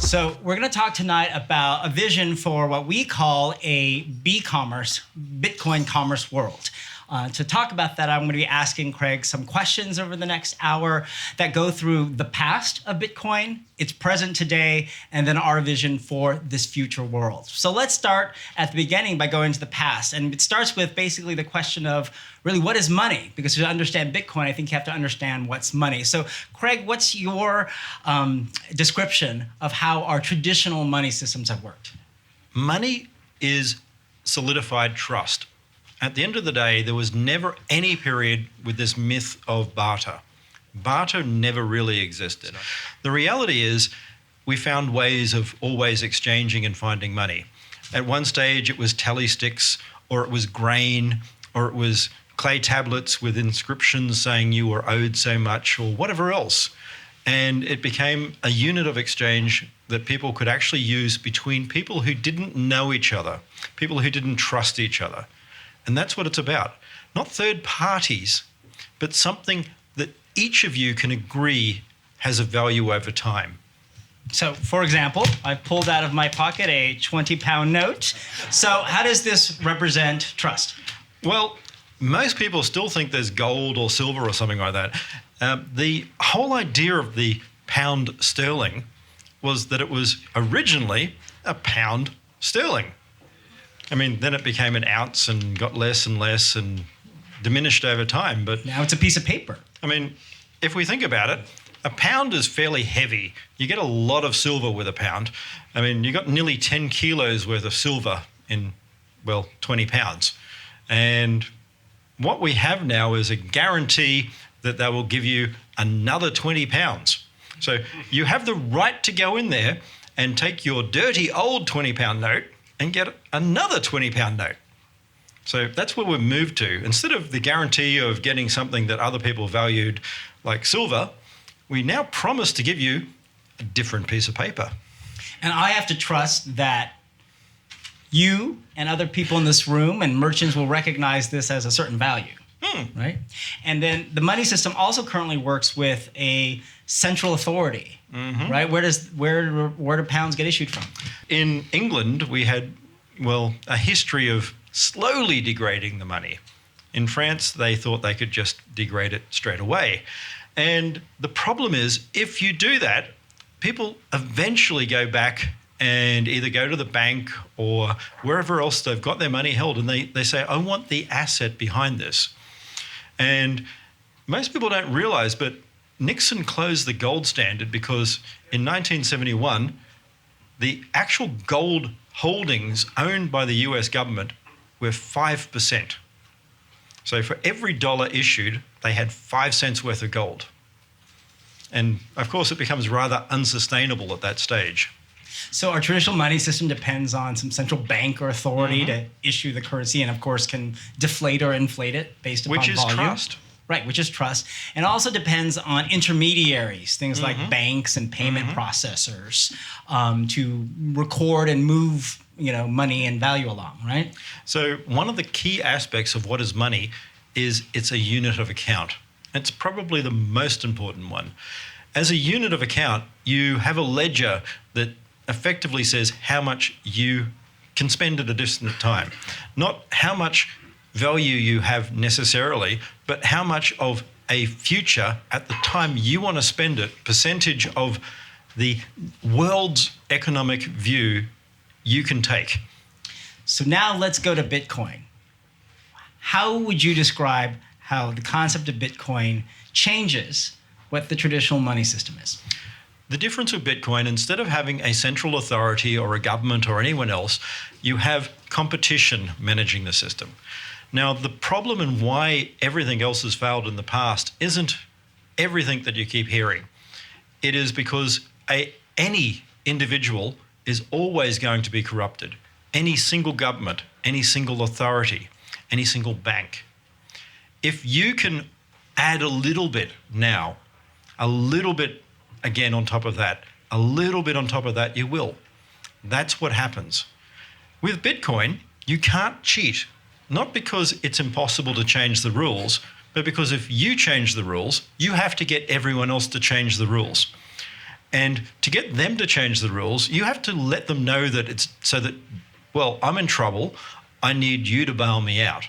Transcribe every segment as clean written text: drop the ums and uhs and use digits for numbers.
So we're going to talk tonight about a vision for what we call a B-commerce, Bitcoin commerce world. To talk about that, I'm going to be asking Craig some questions over the next hour that go through the past of Bitcoin, its present today, and then our vision for this future world. So let's start at the beginning by going to the past. And it starts with basically the question of really what is money? Because to understand Bitcoin, I think you have to understand what's money. So Craig, what's your description of how our traditional money systems have worked? Money is solidified trust. At the end of the day, there was never any period with this myth of barter. Barter never really existed. The reality is we found ways of always exchanging and finding money. At one stage, it was tally sticks, or it was grain, or it was clay tablets with inscriptions saying you were owed so much, or whatever else. And it became a unit of exchange that people could actually use between people who didn't know each other, people who didn't trust each other. And that's what it's about. Not third parties, but something that each of you can agree has a value over time. So, for example, I pulled out of my pocket a 20-pound note. So how does this represent trust? Well, most people still think there's gold or silver or something like that. The whole idea of the pound sterling was that it was originally a pound sterling. I mean, then it became an ounce and got less and less and diminished over time. But now it's a piece of paper. I mean, if we think about it, a pound is fairly heavy. You get a lot of silver with a pound. I mean, you got nearly 10 kilos worth of silver in, 20 pounds. And what we have now is a guarantee that they will give you another 20 pounds. So you have the right to go in there and take your dirty old 20-pound note and get another 20-pound note. So that's where we've moved to. Instead of the guarantee of getting something that other people valued like silver, we now promise to give you a different piece of paper. And I have to trust that you and other people in this room and merchants will recognize this as a certain value, right? And then the money system also currently works with a central authority, right? Where do pounds get issued from? In England, we had, a history of slowly degrading the money. In France, they thought they could just degrade it straight away. And the problem is, if you do that, people eventually go back and either go to the bank or wherever else they've got their money held, and they say, I want the asset behind this. And most people don't realize, but Nixon closed the gold standard because in 1971, the actual gold holdings owned by the US government were 5%. So for every dollar issued, they had 5 cents worth of gold. And of course, it becomes rather unsustainable at that stage. So our traditional money system depends on some central bank or authority to issue the currency, and of course can deflate or inflate it based upon volume. Which is trust. Right, which is trust. And it also depends on intermediaries, things like banks and payment processors, to record and move money and value along, right? So one of the key aspects of what is money is it's a unit of account. It's probably the most important one. As a unit of account, you have a ledger that effectively says how much you can spend at a distant time. Not how much value you have necessarily, but how much of a future at the time you want to spend it, percentage of the world's economic view you can take. So now let's go to Bitcoin. How would you describe how the concept of Bitcoin changes what the traditional money system is? The difference with Bitcoin, instead of having a central authority or a government or anyone else, you have competition managing the system. Now, the problem and why everything else has failed in the past isn't everything that you keep hearing. It is because any individual is always going to be corrupted. Any single government, any single authority, any single bank. If you can add a little bit now, a little bit again on top of that, a little bit on top of that, you will. That's what happens. With Bitcoin, you can't cheat. Not because it's impossible to change the rules, but because if you change the rules, you have to get everyone else to change the rules. And to get them to change the rules, you have to let them know that it's so that, well, I'm in trouble. I need you to bail me out.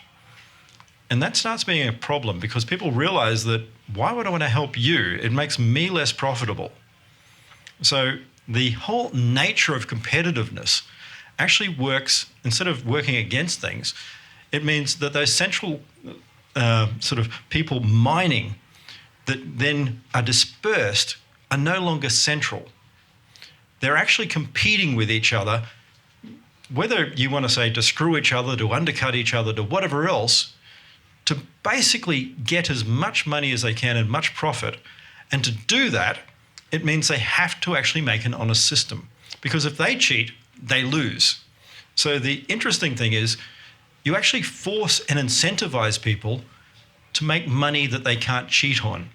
And that starts being a problem because people realize that, why would I want to help you? It makes me less profitable. So the whole nature of competitiveness actually works, instead of working against things, it means that those central sort of people mining that then are dispersed are no longer central. They're actually competing with each other, whether you want to say to screw each other, to undercut each other, to whatever else, to basically get as much money as they can and much profit. And to do that, it means they have to actually make an honest system. Because if they cheat, they lose. So the interesting thing is, you actually force and incentivize people to make money that they can't cheat on.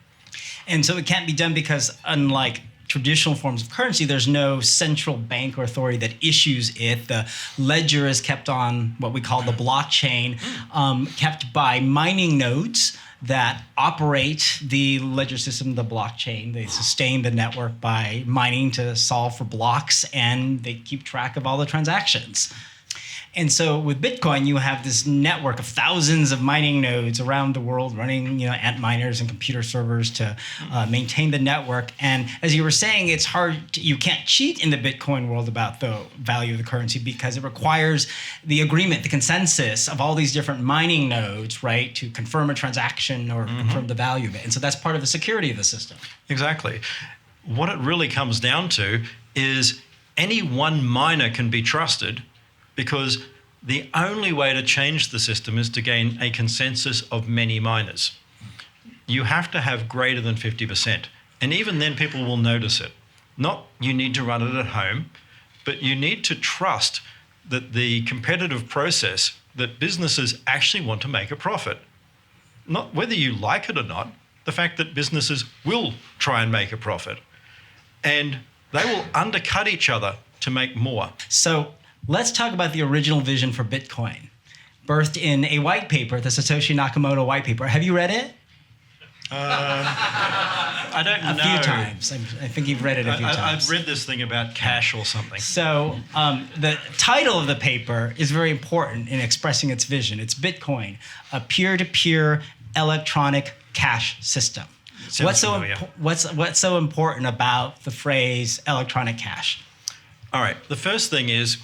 And so it can't be done because, unlike traditional forms of currency, there's no central bank or authority that issues it. The ledger is kept on what we call the blockchain, kept by mining nodes that operate the ledger system, the blockchain. They sustain the network by mining to solve for blocks, and they keep track of all the transactions. And so with Bitcoin, you have this network of thousands of mining nodes around the world running, ant miners and computer servers to maintain the network. And as you were saying, it's hard. You can't cheat in the Bitcoin world about the value of the currency because it requires the agreement, the consensus of all these different mining nodes, right, to confirm a transaction or confirm the value of it. And so that's part of the security of the system. Exactly. What it really comes down to is any one miner can be trusted, because the only way to change the system is to gain a consensus of many miners. You have to have greater than 50%. And even then, people will notice it. Not you need to run it at home, but you need to trust that the competitive process, that businesses actually want to make a profit. Not whether you like it or not, the fact that businesses will try and make a profit. And they will undercut each other to make more. So let's talk about the original vision for Bitcoin, birthed in a white paper, the Satoshi Nakamoto white paper. Have you read it? I don't know. A few times. I think you've read it a few times. I've read this thing about cash or something. So the title of the paper is very important in expressing its vision. It's Bitcoin, a peer-to-peer electronic cash system. What's so important about the phrase electronic cash? All right. The first thing is,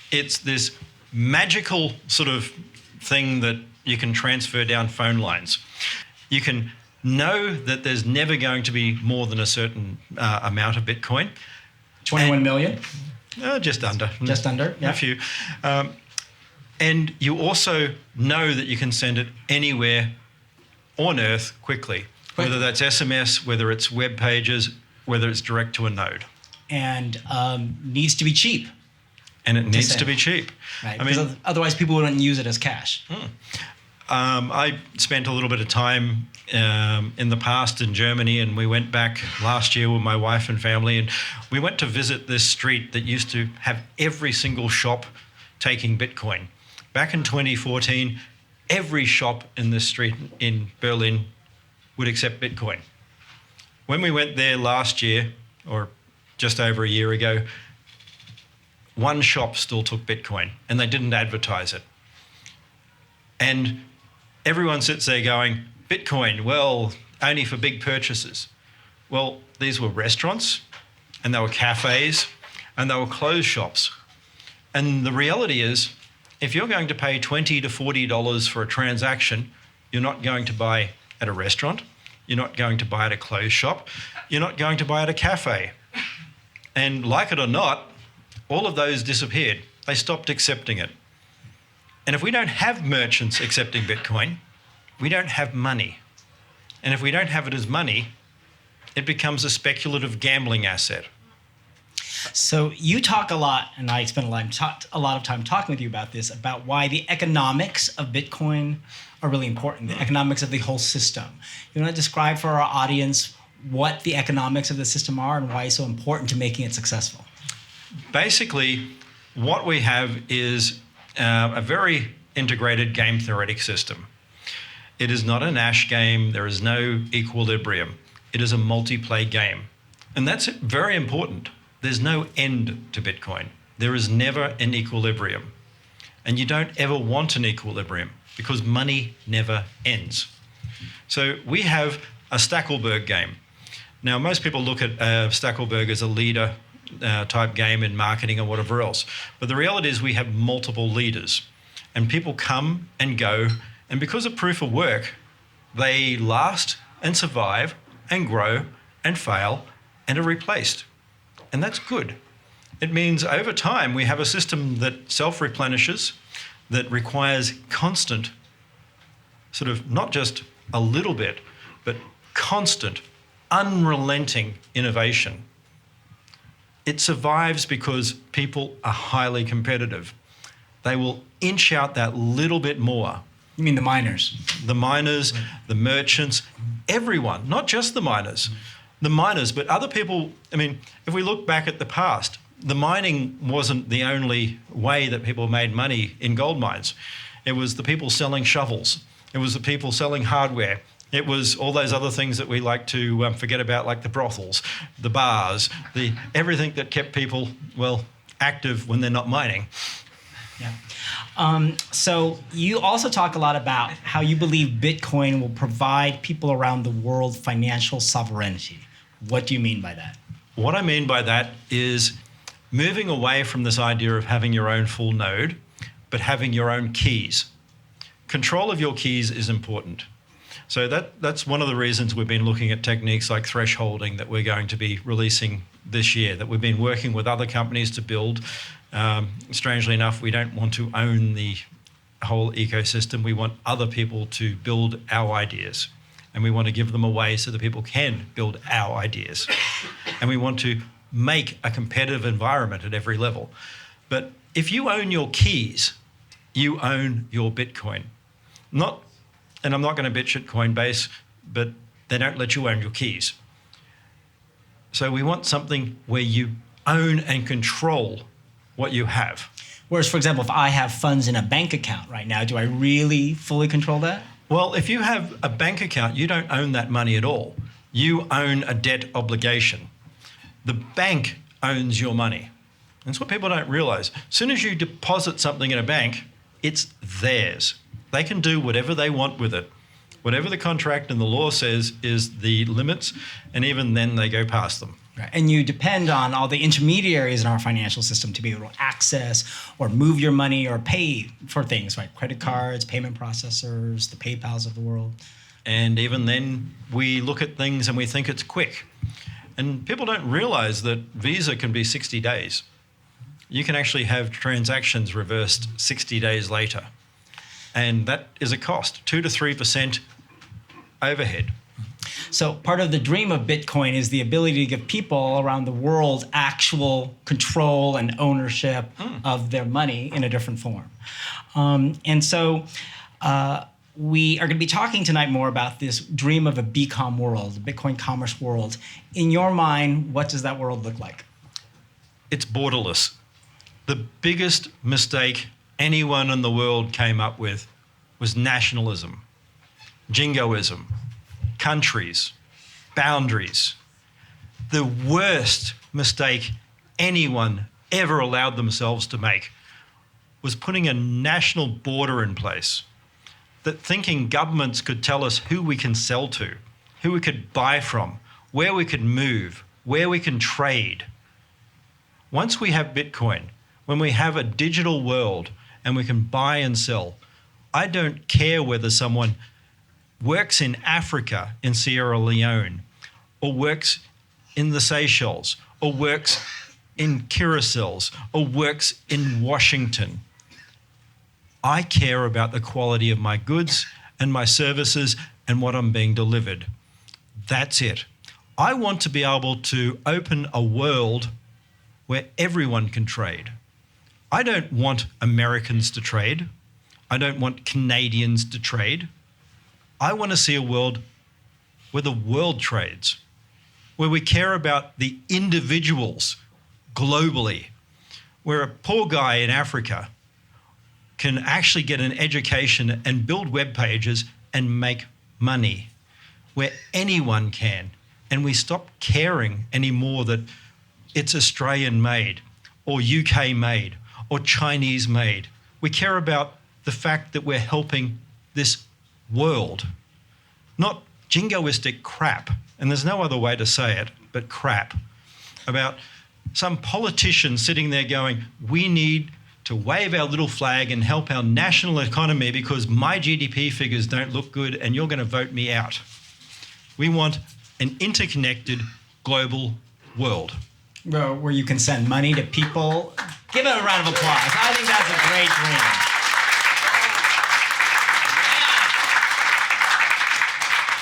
it's this magical sort of thing that you can transfer down phone lines. You can know that there's never going to be more than a certain amount of Bitcoin. 21 million? Just under. Just under, yeah. A few. And you also know that you can send it anywhere on Earth quickly, whether that's SMS, whether it's web pages, whether it's direct to a node. And needs to be cheap. And it needs to be cheap. Right. I mean, otherwise people wouldn't use it as cash. I spent a little bit of time in the past in Germany, and we went back last year with my wife and family, and we went to visit this street that used to have every single shop taking Bitcoin. Back in 2014, every shop in this street in Berlin would accept Bitcoin. When we went there last year, or just over a year ago, one shop still took Bitcoin, and they didn't advertise it. And everyone sits there going, Bitcoin, well, only for big purchases. Well, these were restaurants, and they were cafes, and they were clothes shops. And the reality is, if you're going to pay $20 to $40 for a transaction, you're not going to buy at a restaurant, you're not going to buy at a clothes shop, you're not going to buy at a cafe. And like it or not, all of those disappeared. They stopped accepting it. And if we don't have merchants accepting Bitcoin, we don't have money. And if we don't have it as money, it becomes a speculative gambling asset. So you talk a lot, and I spent a lot of time talking with you about this, about why the economics of Bitcoin are really important, the economics of the whole system. You want to describe for our audience what the economics of the system are and why it's so important to making it successful? Basically, what we have is a very integrated game theoretic system. It is not a Nash game. There is no equilibrium. It is a multiplayer game. And that's very important. There's no end to Bitcoin. There is never an equilibrium. And you don't ever want an equilibrium because money never ends. So we have a Stackelberg game. Now, most people look at Stackelberg as a leader type game in marketing or whatever else. But the reality is we have multiple leaders. And people come and go. And because of proof of work, they last and survive and grow and fail and are replaced. And that's good. It means over time we have a system that self-replenishes, that requires constant, sort of not just a little bit, but constant, unrelenting innovation. It survives because people are highly competitive. They will inch out that little bit more. You mean the miners? The miners, the merchants, everyone, not just the miners. The miners, but other people. I mean, if we look back at the past, the mining wasn't the only way that people made money in gold mines. It was the people selling shovels. It was the people selling hardware. It was all those other things that we like to forget about, like the brothels, the bars, everything that kept people, well, active when they're not mining. Yeah. So you also talk a lot about how you believe Bitcoin will provide people around the world financial sovereignty. What do you mean by that? What I mean by that is moving away from this idea of having your own full node, but having your own keys. Control of your keys is important. So that's one of the reasons we've been looking at techniques like thresholding that we're going to be releasing this year, that we've been working with other companies to build. Strangely enough, we don't want to own the whole ecosystem. We want other people to build our ideas. And we want to give them away so that people can build our ideas. And we want to make a competitive environment at every level. But if you own your keys, you own your Bitcoin. And I'm not going to bitch at Coinbase, but they don't let you own your keys. So we want something where you own and control what you have. Whereas, for example, if I have funds in a bank account right now, do I really fully control that? Well, if you have a bank account, you don't own that money at all. You own a debt obligation. The bank owns your money. That's what people don't realize. As soon as you deposit something in a bank, it's theirs. They can do whatever they want with it. Whatever the contract and the law says is the limits, and even then they go past them. Right. And you depend on all the intermediaries in our financial system to be able to access or move your money or pay for things, right? Credit cards, payment processors, the PayPals of the world. And even then, we look at things and we think it's quick. And people don't realize that Visa can be 60 days. You can actually have transactions reversed 60 days later. And that is a cost, 2 to 3% overhead. So part of the dream of Bitcoin is the ability to give people around the world actual control and ownership of their money in a different form. And so we are going to be talking tonight more about this dream of a BCom world, a Bitcoin commerce world. In your mind, what does that world look like? It's borderless. The biggest mistake anyone in the world came up with was nationalism, jingoism, countries, boundaries. The worst mistake anyone ever allowed themselves to make was putting a national border in place, that thinking governments could tell us who we can sell to, who we could buy from, where we could move, where we can trade. Once we have Bitcoin, when we have a digital world and we can buy and sell, I don't care whether someone works in Africa, in Sierra Leone, or works in the Seychelles, or works in Curacao, or works in Washington. I care about the quality of my goods and my services and what I'm being delivered. That's it. I want to be able to open a world where everyone can trade. I don't want Americans to trade. I don't want Canadians to trade. I want to see a world where the world trades, where we care about the individuals globally, where a poor guy in Africa can actually get an education and build web pages and make money, where anyone can. And we stop caring anymore that it's Australian made or UK made or Chinese made. We care about the fact that we're helping this world, not jingoistic crap, and there's no other way to say it, but crap, about some politician sitting there going, we need to wave our little flag and help our national economy because my GDP figures don't look good and you're going to vote me out. We want an interconnected global world. Where you can send money to people. Give it a round of applause. I think that's a great dream.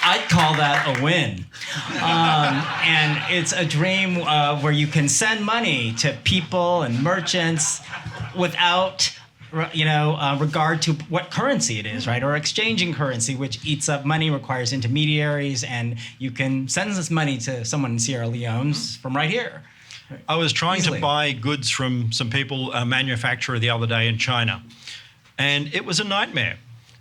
I'd call that a win. And it's a dream where you can send money to people and merchants without regard to what currency it is, right? Or exchanging currency, which eats up money, requires intermediaries, and you can send this money to someone in Sierra Leone from right here. I was trying Easily. to buy goods from some people, a manufacturer the other day in China, and it was a nightmare.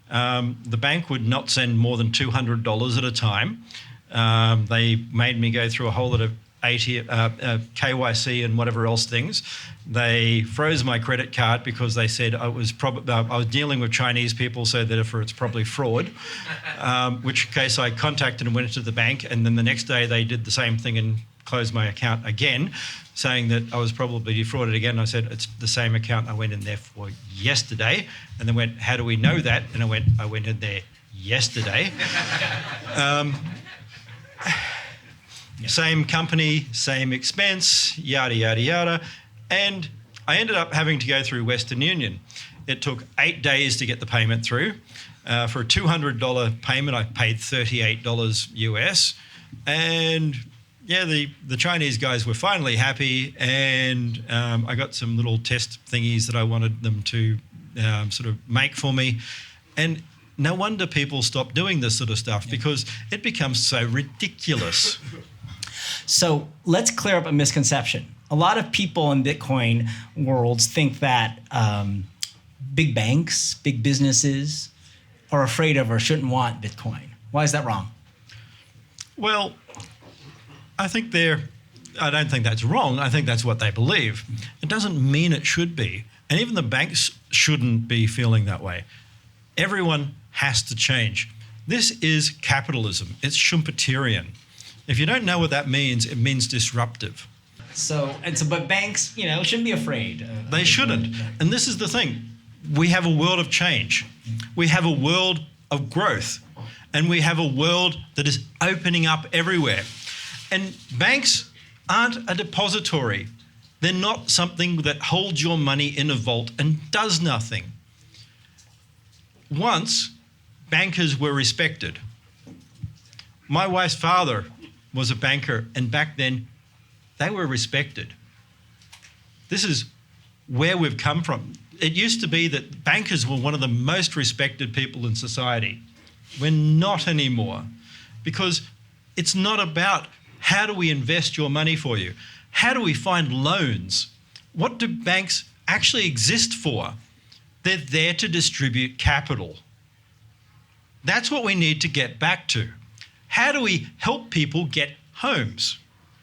The bank would not send more than $200 at a time. They made me go through a whole lot of KYC and whatever else things. They froze my credit card because they said I was dealing with Chinese people, so therefore it's probably fraud. Which case I contacted and went to the bank, and then the next day they did the same thing and closed my account again, saying that I was probably defrauded again. I said, it's the same account I went in there for yesterday. And they went, how do we know that? And I went in there yesterday. Same company, same expense, yada, yada, yada. And I ended up having to go through Western Union. It took 8 days to get the payment through. For a $200 payment, I paid $38 US. And yeah, the Chinese guys were finally happy, and I got some little test thingies that I wanted them to sort of make for me. And no wonder people stop doing this sort of stuff because it becomes so ridiculous. So let's clear up a misconception. A lot of people in Bitcoin worlds think that big banks, big businesses are afraid of or shouldn't want Bitcoin. Why is that wrong? Well, I don't think that's wrong. I think that's what they believe. It doesn't mean it should be. And even the banks shouldn't be feeling that way. Everyone has to change. This is capitalism. It's Schumpeterian. If you don't know what that means, it means disruptive. But banks, shouldn't be afraid. They shouldn't. And this is the thing. We have a world of change. We have a world of growth. And we have a world that is opening up everywhere. And banks aren't a depository. They're not something that holds your money in a vault and does nothing. Once, bankers were respected. My wife's father was a banker, and back then, they were respected. This is where we've come from. It used to be that bankers were one of the most respected people in society. We're not anymore, because it's not about how do we invest your money for you? How do we find loans? What do banks actually exist for? They're there to distribute capital. That's what we need to get back to. How do we help people get homes?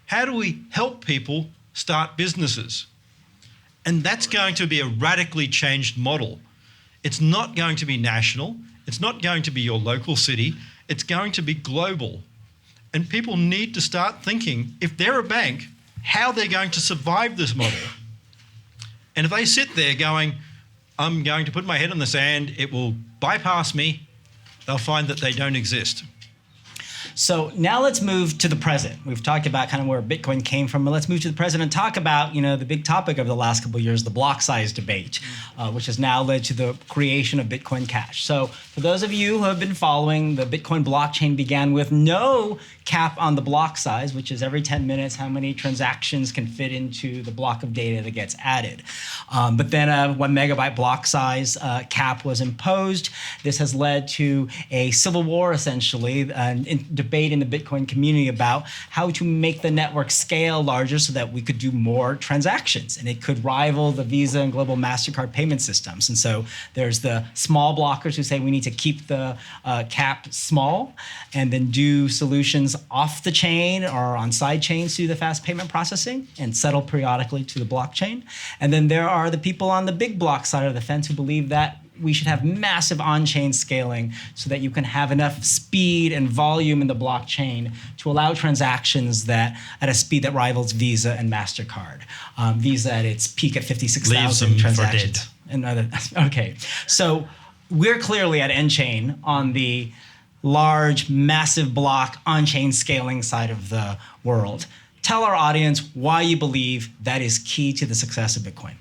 How do we help people start businesses? And that's going to be a radically changed model. It's not going to be national. It's not going to be your local city. It's going to be global. And people need to start thinking, if they're a bank, how they're going to survive this model. And if they sit there going, I'm going to put my head in the sand, it will bypass me, they'll find that they don't exist. So now let's move to the present. We've talked about kind of where Bitcoin came from, but let's move to the present and talk about, the big topic of the last couple of years, the block size debate, which has now led to the creation of Bitcoin Cash. So for those of you who have been following, the Bitcoin blockchain began with no cap on the block size, which is every 10 minutes how many transactions can fit into the block of data that gets added. But then a 1 megabyte block size cap was imposed. This has led to a civil war, essentially, debate in the Bitcoin community about how to make the network scale larger so that we could do more transactions and it could rival the Visa and global MasterCard payment systems. And so there's the small blockers who say we need to keep the cap small and then do solutions off the chain or on side chains to do the fast payment processing and settle periodically to the blockchain. And then there are the people on the big block side of the fence who believe that we should have massive on-chain scaling so that you can have enough speed and volume in the blockchain to allow transactions that at a speed that rivals Visa and MasterCard. Visa at its peak at 56,000 transactions. Okay, so we're clearly at nChain on the large, massive block on-chain scaling side of the world. Tell our audience why you believe that is key to the success of Bitcoin.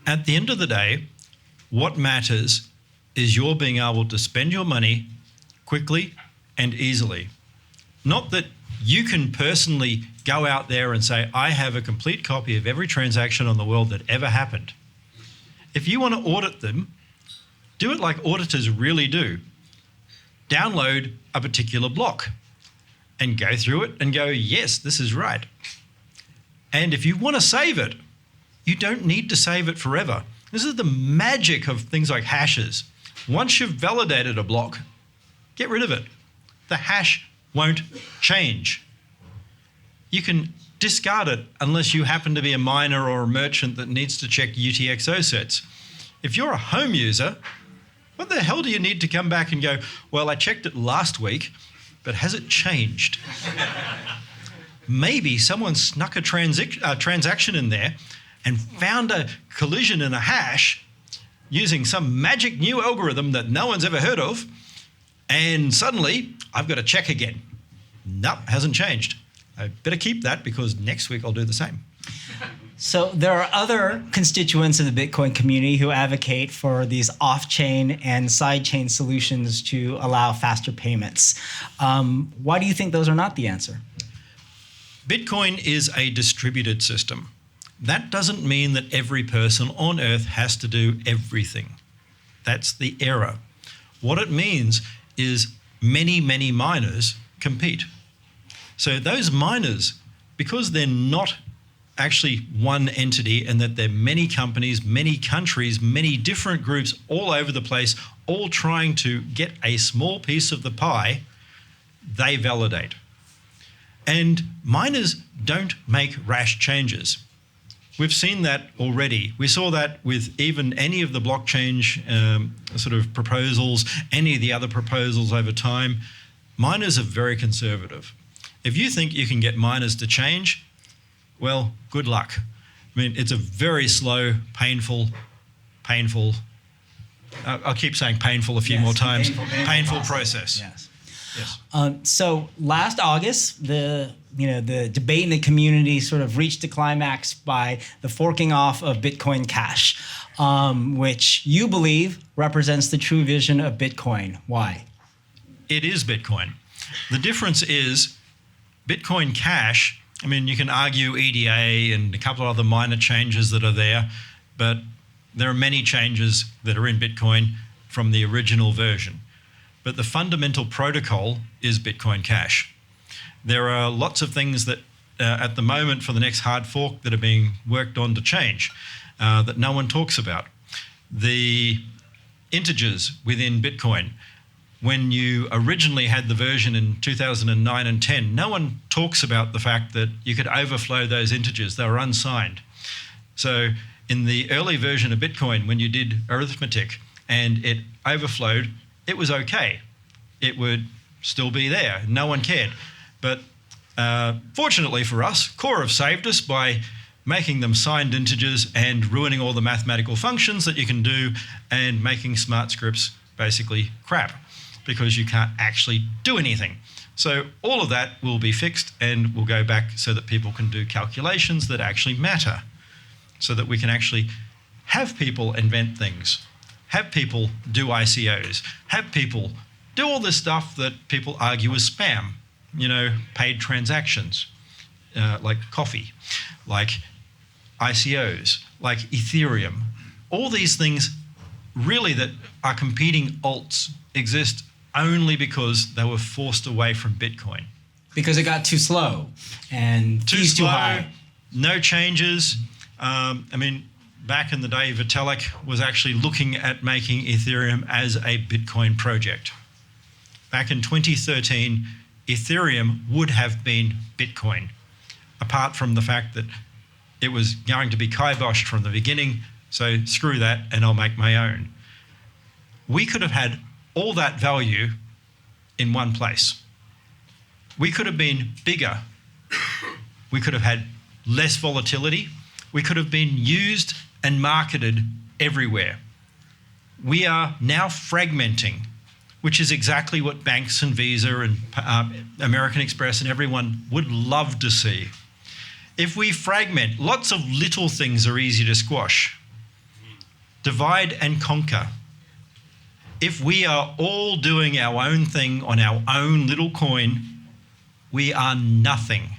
At the end of the day, what matters is you're being able to spend your money quickly and easily. Not that you can personally go out there and say, I have a complete copy of every transaction on the world that ever happened. If you want to audit them, do it like auditors really do. Download a particular block and go through it and go, yes, this is right. And if you want to save it, you don't need to save it forever. This is the magic of things like hashes. Once you've validated a block, get rid of it. The hash won't change. You can discard it unless you happen to be a miner or a merchant that needs to check UTXO sets. If you're a home user, what the hell do you need to come back and go, well, I checked it last week, but has it changed? Maybe someone snuck a transaction in there and found a collision in a hash using some magic new algorithm that no one's ever heard of, and suddenly I've got to check again. Nope, hasn't changed. I better keep that because next week I'll do the same. So there are other constituents of the Bitcoin community who advocate for these off-chain and side-chain solutions to allow faster payments. Why do you think those are not the answer? Bitcoin is a distributed system. That doesn't mean that every person on Earth has to do everything. That's the error. What it means is many, many miners compete. So those miners, because they're not actually one entity and that there are many companies, many countries, many different groups all over the place, all trying to get a small piece of the pie, they validate. And miners don't make rash changes. We've seen that already. We saw that with even any of the blockchain sort of proposals, any of the other proposals over time. Miners are very conservative. If you think you can get miners to change, well, good luck. I mean, it's a very slow, painful, I'll keep saying painful a few more times, painful process. Yes. Yes. So last August, the debate in the community sort of reached a climax by the forking off of Bitcoin Cash, which you believe represents the true vision of Bitcoin. Why? It is Bitcoin. The difference is Bitcoin Cash, I mean, you can argue EDA and a couple of other minor changes that are there, but there are many changes that are in Bitcoin from the original version. But the fundamental protocol is Bitcoin Cash. There are lots of things that at the moment for the next hard fork that are being worked on to change that no one talks about. The integers within Bitcoin, when you originally had the version in 2009 and 10, no one talks about the fact that you could overflow those integers. They were unsigned. So in the early version of Bitcoin, when you did arithmetic and it overflowed, it was okay. It would still be there. No one cared. But fortunately for us, Core have saved us by making them signed integers and ruining all the mathematical functions that you can do and making smart scripts basically crap because you can't actually do anything. So all of that will be fixed and will go back so that people can do calculations that actually matter, so that we can actually have people invent things, have people do ICOs, have people do all this stuff that people argue is spam, paid transactions, like coffee, like ICOs, like Ethereum. All these things really that are competing alts exist only because they were forced away from Bitcoin. Because it got too slow and fees too high. No changes. Back in the day, Vitalik was actually looking at making Ethereum as a Bitcoin project. Back in 2013, Ethereum would have been Bitcoin, apart from the fact that it was going to be kiboshed from the beginning, so screw that and I'll make my own. We could have had all that value in one place. We could have been bigger. We could have had less volatility. We could have been used and marketed everywhere. We are now fragmenting, which is exactly what banks and Visa and American Express and everyone would love to see. If we fragment, lots of little things are easy to squash. Divide and conquer. If we are all doing our own thing on our own little coin, we are nothing.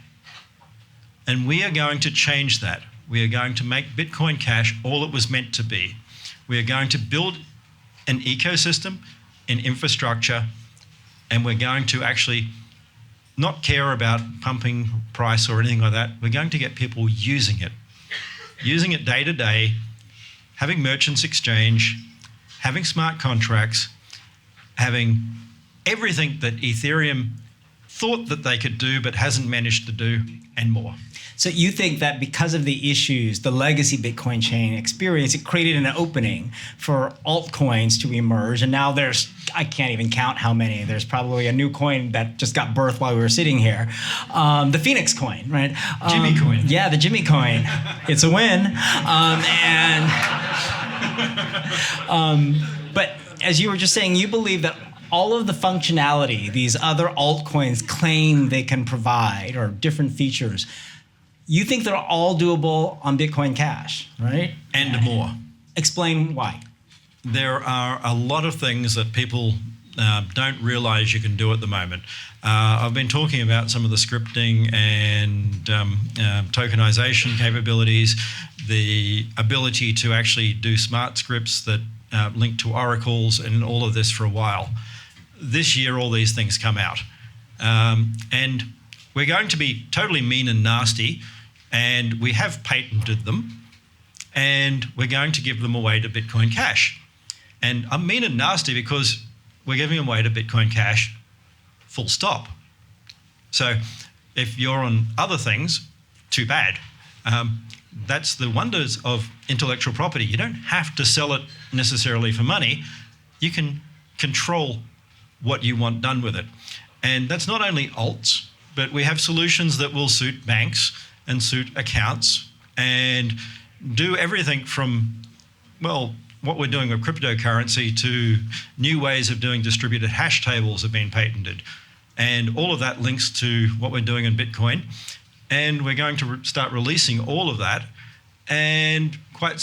And we are going to change that. We are going to make Bitcoin Cash all it was meant to be. We are going to build an ecosystem, an infrastructure, and we're going to actually not care about pumping price or anything like that. We're going to get people using it day to day, having merchants exchange, having smart contracts, having everything that Ethereum thought that they could do but hasn't managed to do, and more. So you think that because of the issues, the legacy Bitcoin chain experience, it created an opening for altcoins to emerge. And now there's, I can't even count how many. There's probably a new coin that just got birthed while we were sitting here. The Phoenix coin, right? Jimmy coin. Yeah, the Jimmy coin. It's a win. But as you were just saying, you believe that all of the functionality these other altcoins claim they can provide, or different features, you think they're all doable on Bitcoin Cash, right? And more. Explain why. There are a lot of things that people don't realize you can do at the moment. I've been talking about some of the scripting and tokenization capabilities, the ability to actually do smart scripts that link to oracles, and all of this for a while. This year, all these things come out. And we're going to be totally mean and nasty, and we have patented them, and we're going to give them away to Bitcoin Cash. And I'm mean and nasty because we're giving them away to Bitcoin Cash, full stop. So if you're on other things, too bad. That's the wonders of intellectual property. You don't have to sell it necessarily for money. You can control what you want done with it. And that's not only alts, but we have solutions that will suit banks and suit accounts and do everything from, well, what we're doing with cryptocurrency to new ways of doing distributed hash tables have been patented. And all of that links to what we're doing in Bitcoin. And we're going to start releasing all of that. And quite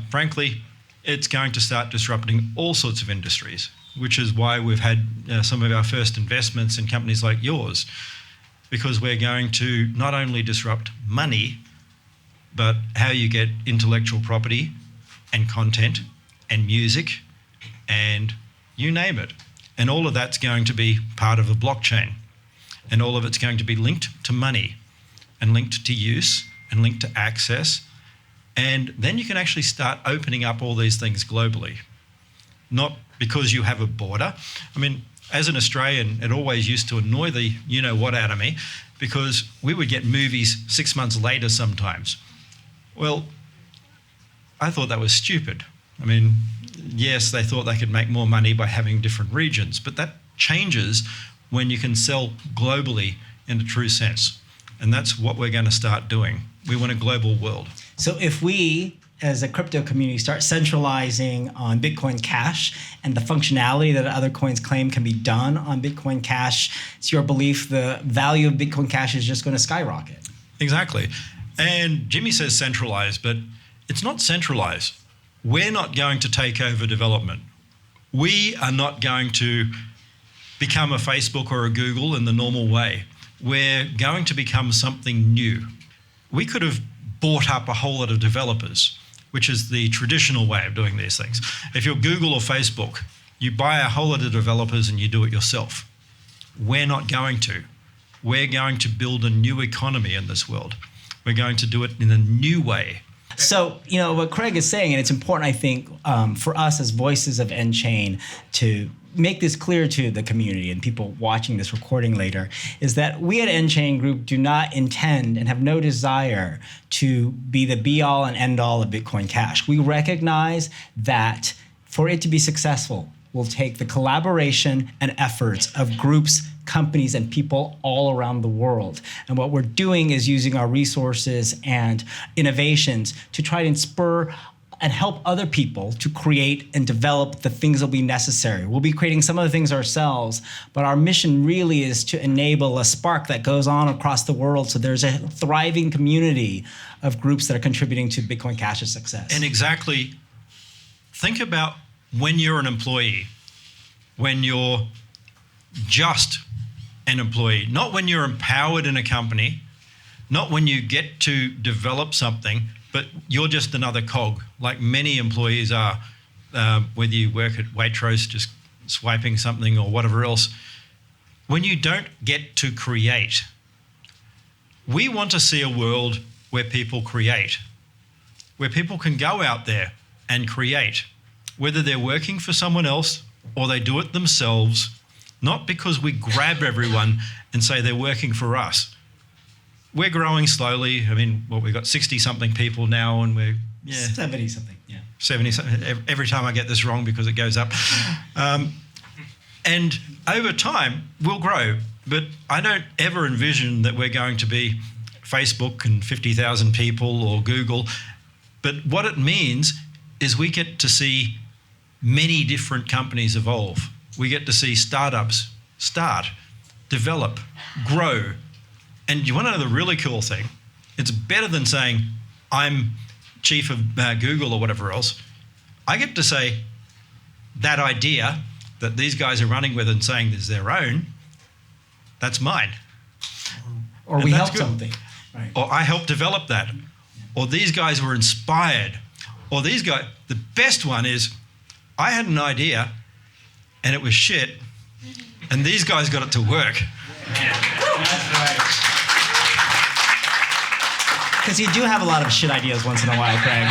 frankly, it's going to start disrupting all sorts of industries, which is why we've had some of our first investments in companies like yours, because we're going to not only disrupt money, but how you get intellectual property and content and music and you name it. And all of that's going to be part of a blockchain. And all of it's going to be linked to money and linked to use and linked to access. And then you can actually start opening up all these things globally. Not because you have a border. I mean, as an Australian, it always used to annoy the you-know-what out of me, because we would get movies 6 months later sometimes. Well, I thought that was stupid. I mean, yes, they thought they could make more money by having different regions, but that changes when you can sell globally in a true sense. And that's what we're going to start doing. We want a global world. So if we, as a crypto community, start centralizing on Bitcoin Cash and the functionality that other coins claim can be done on Bitcoin Cash, it's your belief the value of Bitcoin Cash is just going to skyrocket. Exactly. And Jimmy says centralized, but it's not centralized. We're not going to take over development. We are not going to become a Facebook or a Google in the normal way. We're going to become something new. We could have bought up a whole lot of developers, which is the traditional way of doing these things. If you're Google or Facebook, You buy a whole lot of developers and you do it yourself. We're not going to. We're going to build a new economy in this world. We're going to do it in a new way. So, what Craig is saying, and it's important, I think, for us as voices of nChain to make this clear to the community and people watching this recording later, is that we at nChain Group do not intend and have no desire to be the be-all and end-all of Bitcoin Cash. We recognize that for it to be successful, we'll take the collaboration and efforts of groups, companies, and people all around the world. And what we're doing is using our resources and innovations to try and spur and help other people to create and develop the things that will be necessary. We'll be creating some of the things ourselves, but our mission really is to enable a spark that goes on across the world so there's a thriving community of groups that are contributing to Bitcoin Cash's success. And exactly, think about when you're an employee, when you're just an employee, not when you're empowered in a company, not when you get to develop something, but you're just another cog, like many employees are, whether you work at Waitrose, just swiping something or whatever else. When you don't get to create, we want to see a world where people create, where people can go out there and create, whether they're working for someone else or they do it themselves, not because we grab everyone and say they're working for us. We're growing slowly. I mean, we've got 60-something people now, and we're 70-something, yeah. 70-something. Every time I get this wrong because it goes up. And over time, we'll grow. But I don't ever envision that we're going to be Facebook and 50,000 people or Google. But what it means is we get to see many different companies evolve. We get to see startups start, develop, grow. And you want to know the really cool thing? It's better than saying, I'm chief of Google or whatever else. I get to say that idea that these guys are running with and saying is their own, that's mine. Or and we that's helped good. something. Right. Or I helped develop that. Or these guys were inspired. Or these guys, the best one is, I had an idea and it was shit, and these guys got it to work. That's right. Because you do have a lot of shit ideas once in a while, Craig.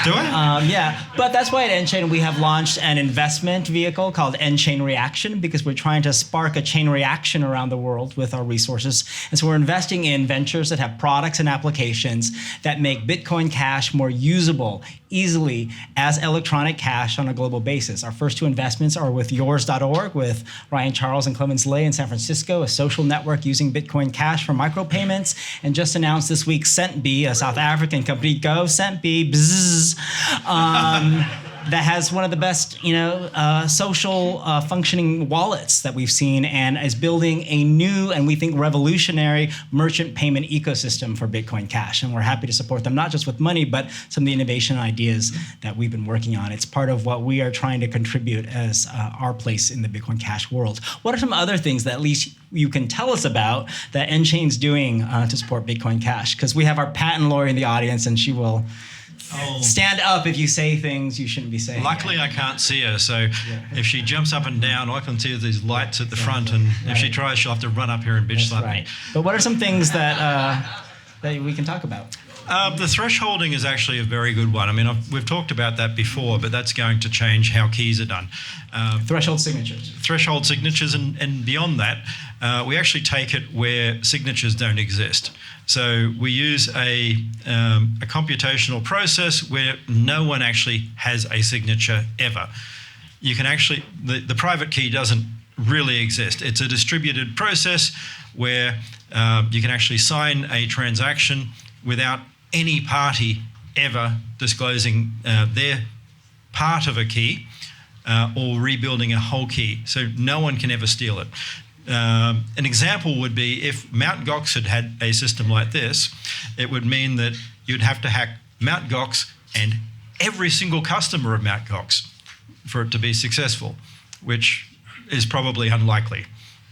Do I? Yeah, but that's why at nChain we have launched an investment vehicle called nChain Reaction, because we're trying to spark a chain reaction around the world with our resources. And so we're investing in ventures that have products and applications that make Bitcoin Cash more usable easily as electronic cash on a global basis. Our first two investments are with yours.org, with Ryan Charles and Clemens Lay in San Francisco, a social network using Bitcoin Cash for micropayments, and just announced this week CentBee, a South African company, go CentBee, bzzz, that has one of the best, social functioning wallets that we've seen, and is building a new and we think revolutionary merchant payment ecosystem for Bitcoin Cash. And we're happy to support them, not just with money, but some of the innovation ideas that we've been working on. It's part of what we are trying to contribute as our place in the Bitcoin Cash world. What are some other things that at least you can tell us about that nChain's doing to support Bitcoin Cash? Because we have our patent lawyer in the audience, and she will stand up if you say things you shouldn't be saying. Luckily, I can't see her, so if she jumps up and down, I can see these lights at the front, and if she tries, she'll have to run up here and bitch slap me. But what are some things that we can talk about? The thresholding is actually a very good one. I mean, we've talked about that before, but that's going to change how keys are done. Threshold signatures. Threshold signatures, and beyond that, we actually take it where signatures don't exist. So we use a computational process where no one actually has a signature ever. You can actually, the private key doesn't really exist. It's a distributed process where you can actually sign a transaction without any party ever disclosing their part of a key or rebuilding a whole key. So no one can ever steal it. An example would be if Mt. Gox had a system like this, it would mean that you'd have to hack Mt. Gox and every single customer of Mt. Gox for it to be successful, which is probably unlikely.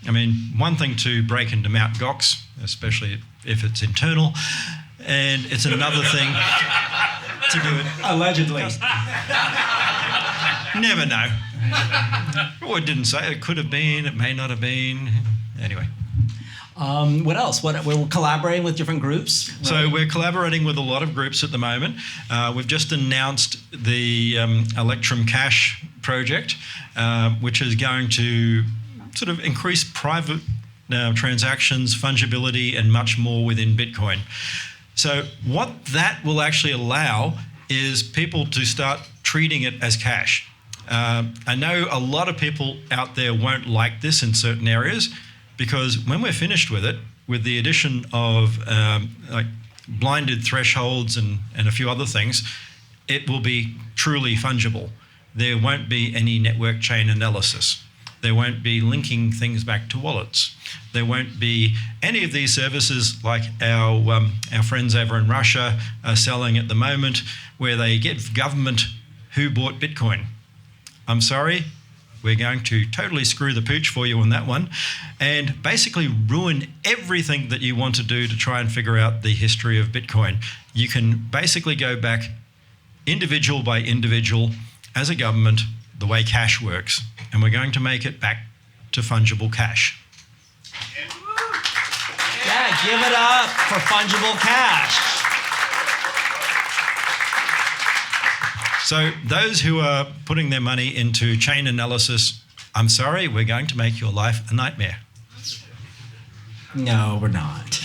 I mean, one thing to break into Mt. Gox, especially if it's internal, and it's another thing to do it allegedly. Never know. Well, it didn't say. It could have been. It may not have been. Anyway. What else? We're collaborating with different groups. Right? So we're collaborating with a lot of groups at the moment. We've just announced the Electrum Cash project, which is going to sort of increase private transactions, fungibility, and much more within Bitcoin. So what that will actually allow is people to start treating it as cash. I know a lot of people out there won't like this in certain areas, because when we're finished with it, with the addition of like blinded thresholds and a few other things, it will be truly fungible. There won't be any network chain analysis. There won't be linking things back to wallets. There won't be any of these services like our friends over in Russia are selling at the moment, where they give government who bought Bitcoin. I'm sorry, we're going to totally screw the pooch for you on that one, and basically ruin everything that you want to do to try and figure out the history of Bitcoin. You can basically go back individual by individual as a government, the way cash works, and we're going to make it back to fungible cash. Yeah, give it up for fungible cash. So those who are putting their money into chain analysis, I'm sorry, we're going to make your life a nightmare. No, we're not.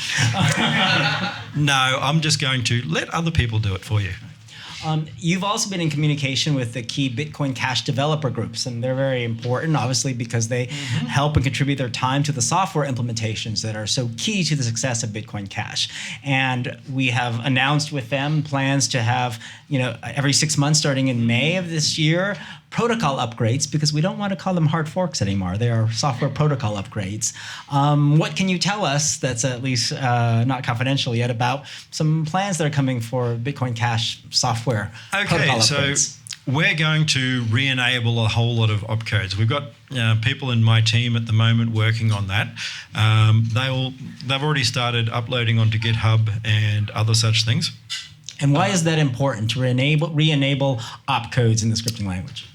No, I'm just going to let other people do it for you. You've also been in communication with the key Bitcoin Cash developer groups, and they're very important, obviously, because they help and contribute their time to the software implementations that are so key to the success of Bitcoin Cash. And we have announced with them plans to have, every 6 months starting in May of this year, protocol upgrades, because we don't want to call them hard forks anymore. They are software protocol upgrades. What can you tell us that's at least not confidential yet about some plans that are coming for Bitcoin Cash software protocol upgrades? So we're going to re-enable a whole lot of opcodes. We've got people in my team at the moment working on that. They've already started uploading onto GitHub and other such things. And why is that important to re-enable opcodes in the scripting language?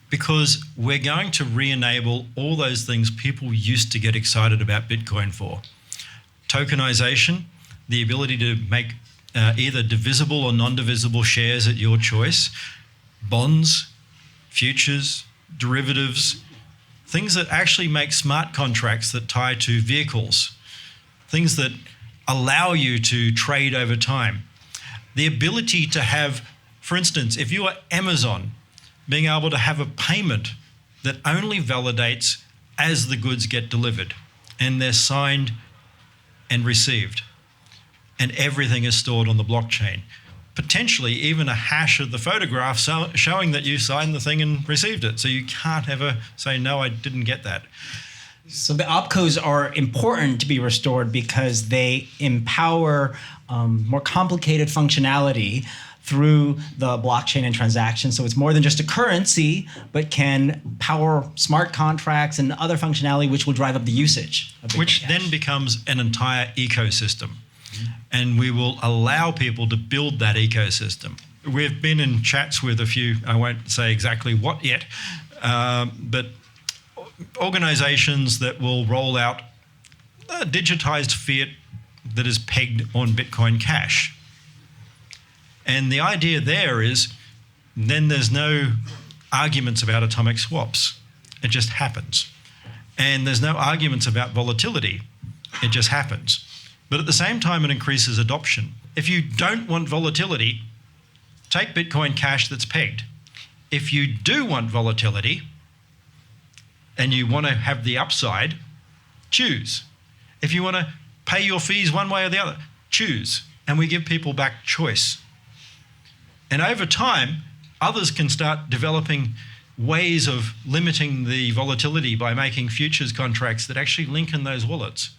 Because we're going to re-enable all those things people used to get excited about Bitcoin for. Tokenization, the ability to make either divisible or non-divisible shares at your choice, bonds, futures, derivatives, things that actually make smart contracts that tie to vehicles, things that allow you to trade over time. The ability to have, for instance, if you are Amazon, being able to have a payment that only validates as the goods get delivered and they're signed and received, and everything is stored on the blockchain. Potentially even a hash of the photograph showing that you signed the thing and received it. So you can't ever say, no, I didn't get that. So the opcodes are important to be restored because they empower more complicated functionality through the blockchain and transactions. So it's more than just a currency, but can power smart contracts and other functionality which will drive up the usage of Bitcoin Which Cash. then becomes an entire ecosystem. And we will allow people to build that ecosystem. We've been in chats with a few, I won't say exactly what yet, but organizations that will roll out a digitized fiat that is pegged on Bitcoin Cash. And the idea there is then there's no arguments about atomic swaps. It just happens. And there's no arguments about volatility. It just happens. But at the same time, it increases adoption. If you don't want volatility, take Bitcoin Cash that's pegged. If you do want volatility and you want to have the upside, choose. If you want to pay your fees one way or the other, choose. And we give people back choice. And over time, others can start developing ways of limiting the volatility by making futures contracts that actually link in those wallets.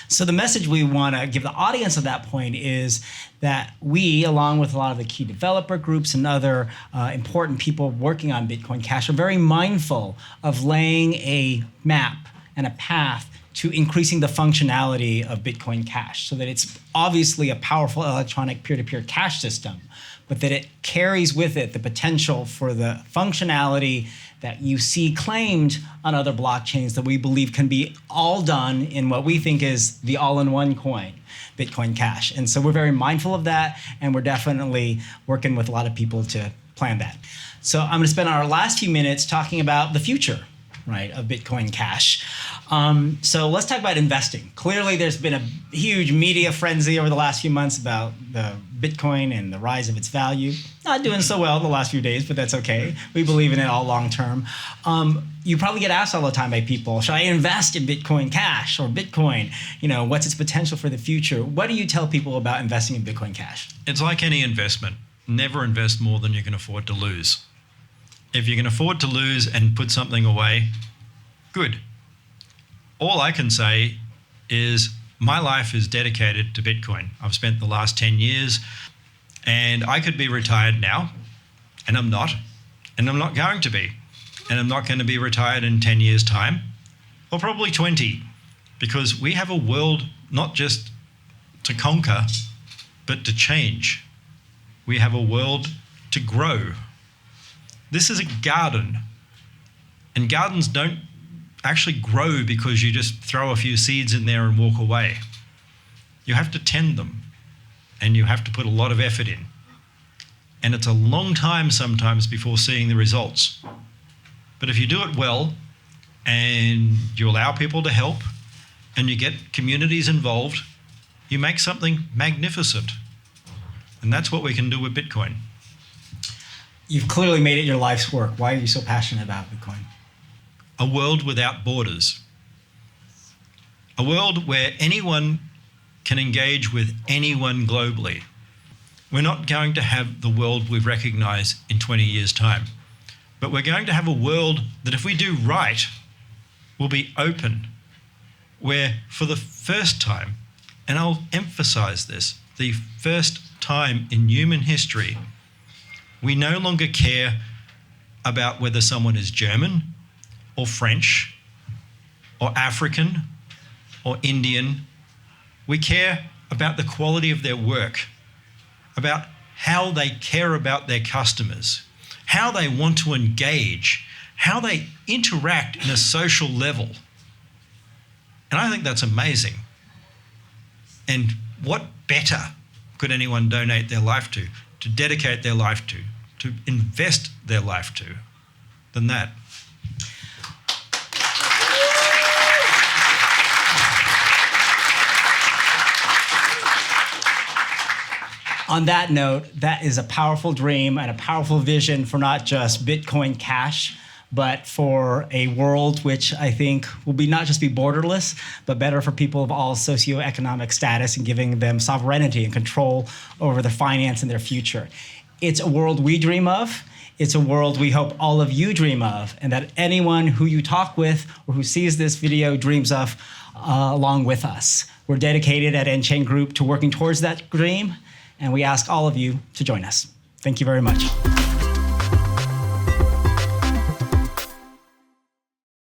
So the message we want to give the audience at that point is that we, along with a lot of the key developer groups and other important people working on Bitcoin Cash, are very mindful of laying a map and a path to increasing the functionality of Bitcoin Cash so that it's obviously a powerful electronic peer-to-peer cash system, but that it carries with it the potential for the functionality that you see claimed on other blockchains that we believe can be all done in what we think is the all-in-one coin, Bitcoin Cash. And so we're very mindful of that, and we're definitely working with a lot of people to plan that. So I'm going to spend our last few minutes talking about the future, right, of Bitcoin Cash. So let's talk about investing. Clearly, there's been a huge media frenzy over the last few months about the Bitcoin and the rise of its value. Not doing so well the last few days, but that's okay. We believe in it all long term. You probably get asked all the time by people, should I invest in Bitcoin Cash or Bitcoin? You know, what's its potential for the future? What do you tell people about investing in Bitcoin Cash? It's like any investment. Never invest more than you can afford to lose. If you can afford to lose and put something away, good. All I can say is my life is dedicated to Bitcoin. I've spent the last 10 years, and I could be retired now, and I'm not going to be. And I'm not going to be retired in 10 years' time, or probably 20, because we have a world not just to conquer, but to change. We have a world to grow. This is a garden, and gardens don't actually grow because you just throw a few seeds in there and walk away. You have to tend them, and you have to put a lot of effort in. And it's a long time sometimes before seeing the results. But if you do it well, and you allow people to help, and you get communities involved, you make something magnificent. And that's what we can do with Bitcoin. You've clearly made it your life's work. Why are you so passionate about Bitcoin? A world without borders. A world where anyone can engage with anyone globally. We're not going to have the world we recognize in 20 years' time, but we're going to have a world that, if we do right, will be open, where for the first time, and I'll emphasize this, the first time in human history, we no longer care about whether someone is German or French or African or Indian. We care about the quality of their work, about how they care about their customers, how they want to engage, how they interact in a social level. And I think that's amazing. And what better could anyone donate their life to dedicate their life to invest their life to, than that? On that note, that is a powerful dream and a powerful vision for not just Bitcoin Cash, but for a world which I think will be not just be borderless, but better for people of all socioeconomic status and giving them sovereignty and control over their finance and their future. It's a world we dream of. It's a world we hope all of you dream of, and that anyone who you talk with or who sees this video dreams of along with us. We're dedicated at nChain Group to working towards that dream, and we ask all of you to join us. Thank you very much.